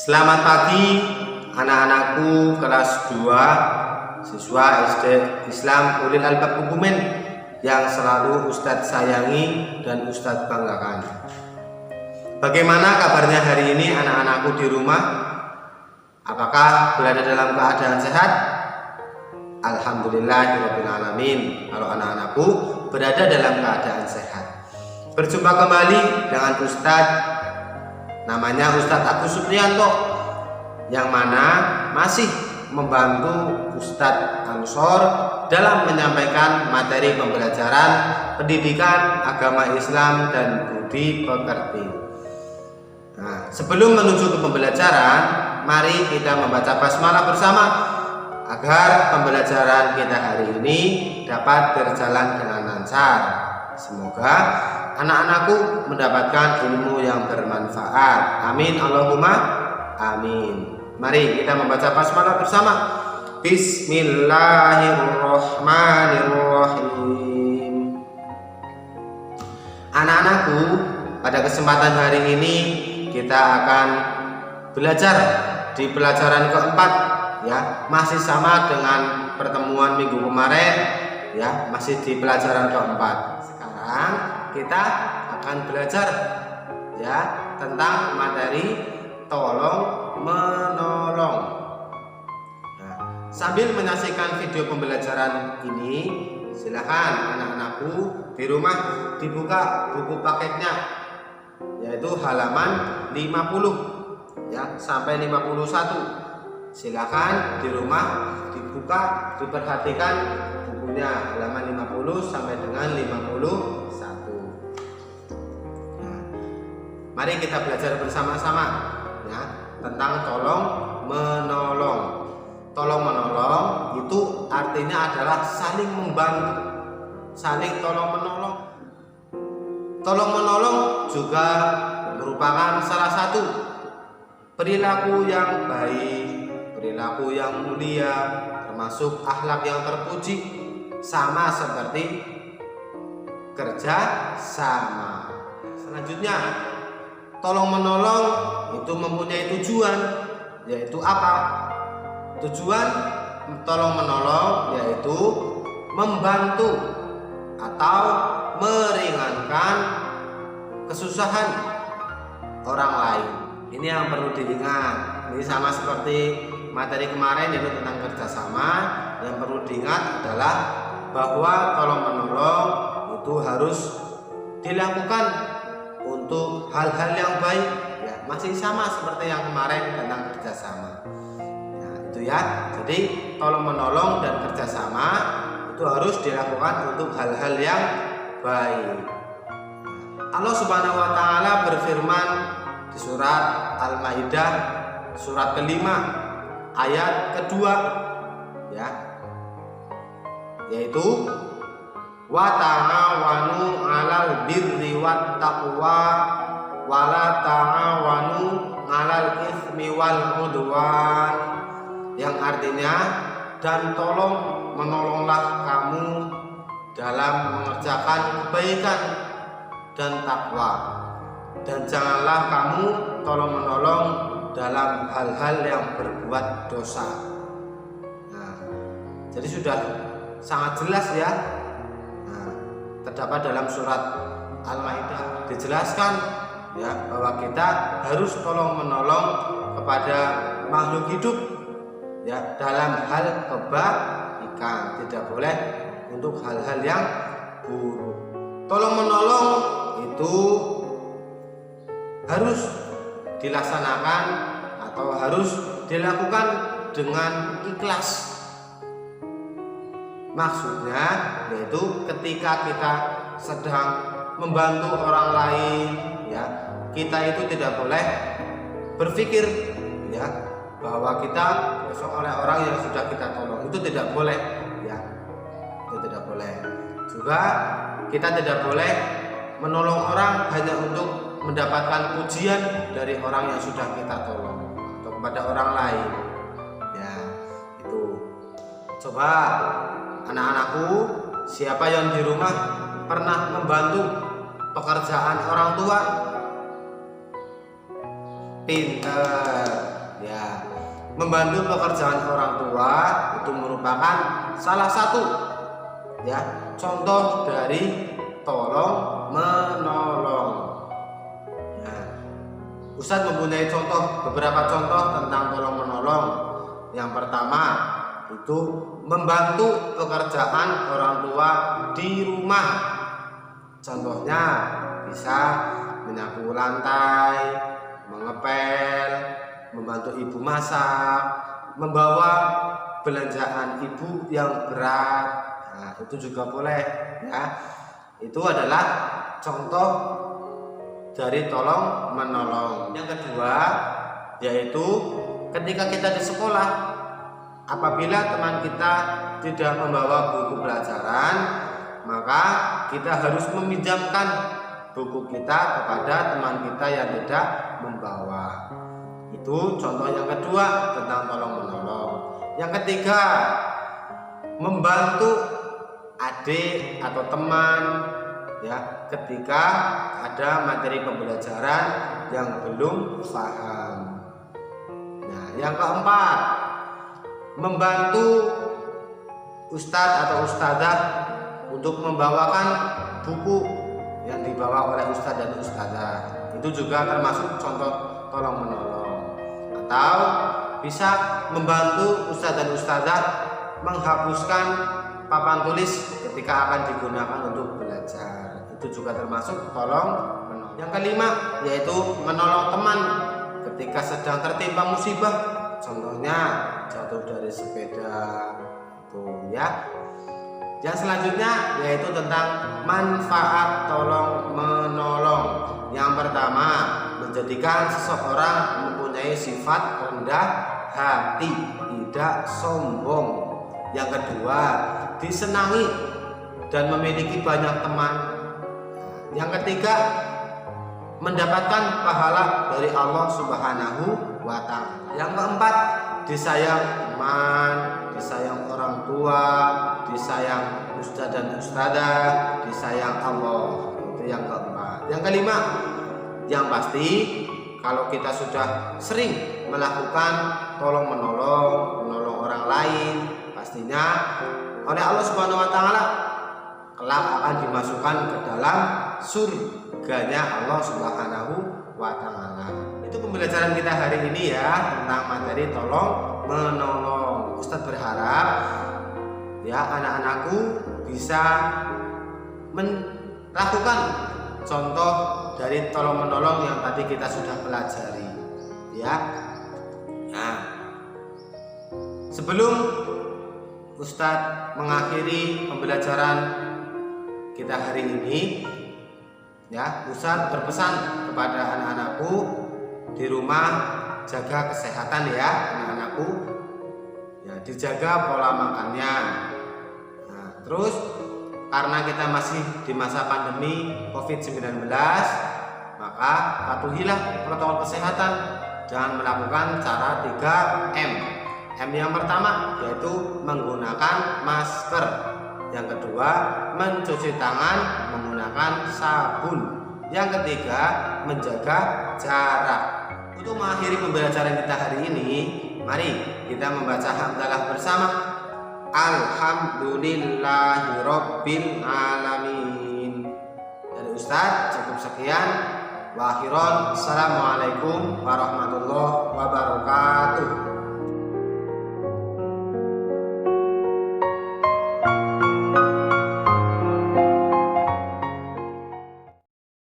Selamat pagi anak-anakku kelas 2 siswa SD Islam Ulil Albab Kebumen yang selalu Ustadz sayangi dan Ustadz banggakan. Bagaimana kabarnya hari ini anak-anakku di rumah? Apakah berada dalam keadaan sehat? Alhamdulillahirabbil alamin. Kalau anak-anakku berada dalam keadaan sehat. Berjumpa kembali dengan Ustadz, namanya Ustadz Agus Supriyanto, yang mana masih membantu Ustadz Ansor dalam menyampaikan materi pembelajaran pendidikan agama Islam dan budi pekerti. Nah, sebelum menuju ke pembelajaran, mari kita membaca basmalah bersama agar pembelajaran kita hari ini dapat berjalan dengan lancar. Semoga anak-anakku mendapatkan ilmu yang bermanfaat. Amin Allahumma amin. Mari kita membaca basmalah bersama. Bismillahirrahmanirrahim. Anak-anakku, pada kesempatan hari ini kita akan belajar di pelajaran keempat, ya, masih sama dengan pertemuan minggu kemarin, ya, masih di pelajaran keempat. Sekarang kita akan belajar, ya, tentang materi tolong menolong. Nah, sambil menyaksikan video pembelajaran ini, silakan anak-anakku di rumah dibuka buku paketnya, yaitu halaman 50, ya, sampai 51. Silakan di rumah dibuka, diperhatikan bukunya halaman 50 sampai dengan 51. Nah, mari kita belajar bersama-sama, ya, tentang tolong menolong. Tolong menolong itu artinya adalah saling membantu, saling tolong menolong. Tolong menolong juga merupakan salah satu perilaku yang baik, perilaku yang mulia, termasuk akhlak yang terpuji, sama seperti kerja sama. Selanjutnya, tolong menolong itu mempunyai tujuan, yaitu apa? Tujuan tolong menolong yaitu membantu atau meringankan kesusahan orang lain. Ini yang perlu diingat. Ini sama seperti materi kemarin, yaitu tentang kerjasama. Yang perlu diingat adalah bahwa tolong menolong itu harus dilakukan untuk hal-hal yang baik, ya, masih sama seperti yang kemarin tentang kerjasama. Ya, itu ya. Jadi tolong menolong dan kerjasama itu harus dilakukan untuk hal-hal yang baik. Allah Subhanahu wa taala berfirman di surat Al-Maidah surat ke-5 ayat kedua, ya, yaitu wa ta'awanu 'alal birri wat taqwa wa la ta'awanu 'alal itsmi wal 'udwan, yang artinya, dan tolong menolonglah kamu dalam mengerjakan kebaikan dan takwa, dan janganlah kamu tolong menolong dalam hal-hal yang berbuat dosa. Nah, jadi sudah sangat jelas, ya. Nah, terdapat dalam surat Al-Maidah dijelaskan, ya, bahwa kita harus tolong menolong kepada makhluk hidup, ya, dalam hal kebaikan, tidak boleh untuk hal-hal yang buruk. Tolong menolong itu harus dilaksanakan atau harus dilakukan dengan ikhlas. Maksudnya yaitu ketika kita sedang membantu orang lain, ya, kita itu tidak boleh berpikir, ya, bahwa kita besok oleh orang yang sudah kita tolong, itu tidak boleh, ya, itu tidak boleh. Juga kita tidak boleh menolong orang hanya untuk mendapatkan pujian dari orang yang sudah kita tolong atau kepada orang lain, ya, itu. Coba anak-anakku, siapa yang di rumah pernah membantu pekerjaan orang tua? Pinter. Ya, membantu pekerjaan orang tua itu merupakan salah satu ya contoh dari tolong menolong. Nah, Ustadz mempunyai beberapa contoh tentang tolong menolong. Yang pertama itu membantu pekerjaan orang tua di rumah. Contohnya bisa menyapu lantai, mengepel, membantu ibu masak, membawa belanjaan ibu yang berat. Nah, itu juga boleh ya. Itu adalah contoh dari tolong menolong. Yang kedua yaitu ketika kita di sekolah, apabila teman kita tidak membawa buku pelajaran, maka kita harus meminjamkan buku kita kepada teman kita yang tidak membawa. Itu contoh yang kedua tentang tolong menolong. Yang ketiga, membantu adik atau teman ya ketika ada materi pembelajaran yang belum paham. Nah, yang keempat, membantu ustadz atau ustadzah untuk membawakan buku yang dibawa oleh ustadz dan ustadzah. Itu juga termasuk contoh tolong menolong. Atau bisa membantu ustadz dan ustadzah menghapuskan papan tulis ketika akan digunakan untuk belajar. Itu juga termasuk tolong menolong. Yang kelima yaitu menolong teman ketika sedang tertimpa musibah, contohnya jatuh dari sepeda itu ya. Yang selanjutnya yaitu tentang manfaat tolong menolong. Yang pertama, menjadikan seseorang mempunyai sifat rendah hati, tidak sombong. Yang kedua, disenangi dan memiliki banyak teman. Yang ketiga, mendapatkan pahala dari Allah Subhanahu wa Ta'ala. Yang keempat, disayang teman, disayang orang tua, disayang ustadz dan ustadzah, disayang Allah. Itu yang keempat. Yang kelima, yang pasti kalau kita sudah sering melakukan tolong menolong orang lain, pastinya oleh Allah Subhanahu wa Ta'ala kelak akan dimasukkan ke dalam surganya Allah Subhanahu wa Ta'ala. Itu pembelajaran kita hari ini ya tentang materi tolong menolong. Ustadz berharap ya anak-anakku bisa melakukan contoh dari tolong menolong yang tadi kita sudah pelajari ya. Nah, sebelum Ustadz mengakhiri pembelajaran kita hari ini ya, Ustadz berpesan kepada anak-anakku di rumah, jaga kesehatan ya anak-anakku ya, dijaga pola makannya. Nah, terus karena kita masih di masa pandemi COVID-19, maka patuhilah protokol kesehatan dengan melakukan cara 3M. M yang pertama yaitu menggunakan masker. Yang kedua, mencuci tangan menggunakan sabun. Yang ketiga, menjaga jarak. Untuk mengakhiri pembelajaran kita hari ini, mari kita membaca hamdalah bersama. Alhamdulillahirabbil alamin. Dari Ustadz cukup sekian. Wa akhiran, assalamualaikum warahmatullahi wabarakatuh.